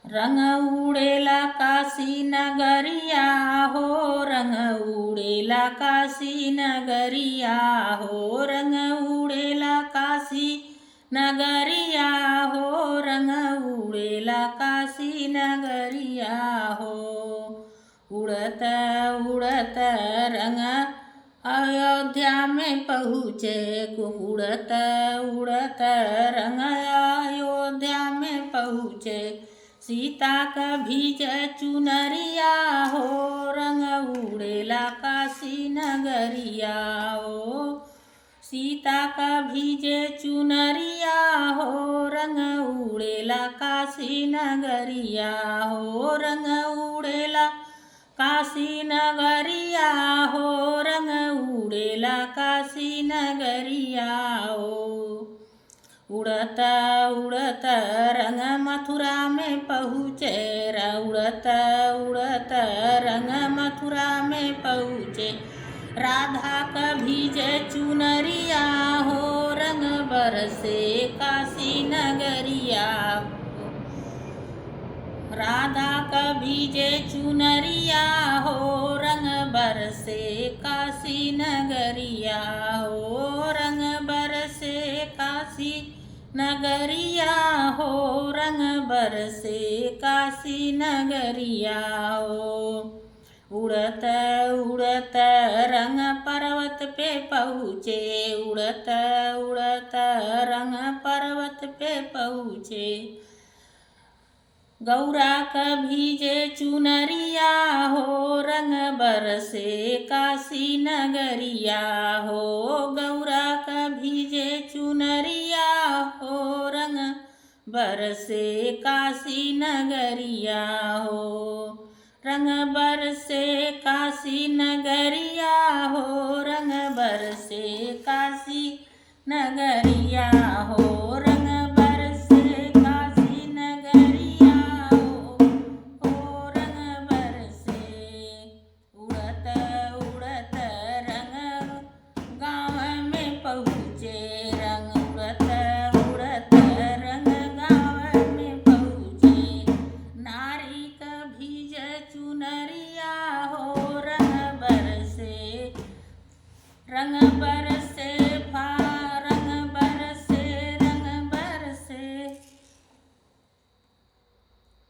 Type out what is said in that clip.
रंग उड़ेला काशी नगरिया हो, रंग उड़ेला काशी नगरिया हो, रंग उड़ेला काशी नगरिया हो, रंग उड़ेला काशी नगरिया हो। उड़त उड़त रंग अयोध्या में पहुँचे, उड़त उड़त रंग अयोध्या में पहुँचे। सीता का भीजे चुनरिया हो, रंग उड़ेला काशी नगरिया हो। सीता का भीजे चुनरिया हो, रंग उड़ेला काशी नगरिया हो, रंग उड़ेला काशी नगरिया हो, रंग उड़ेला काशी नगरिया हो। उड़त उड़त रंग मथुरा में पहुँचे, उड़त उड़त रंग मथुरा में पहुँचे। राधा का भीजे चुनरिया हो, रंग बरसे काशी नगरिया हो। राधा का भीजे चुनरिया हो, रंग बरसे काशी नगरिया हो, रंग बरसे काशी नगरिया हो, रंग बरसे काशी नगरिया हो। उड़त उड़त रंग पर्वत पे पहुँचे, उड़त उड़त रंग पर्वत पे पहुँचे। गौरा का भीजे चुनरिया हो, रंग बरसे काशी नगरिया हो, गौरा का भीजे चुनरिया हो, रंग बरसे काशी नगरिया हो। रंग बरसे काशी नगरिया हो, रंग बरसे काशी नगरिया हो, रंग बरसे काशी नगरिया हो, रंग बरसे। उड़त उड़त रंग गाँव में पहुँचे, रंग उड़त उड़त रंग गाँव में पहुँचे। नारी का भीज चुनरिया हो, रंग बरसे रंग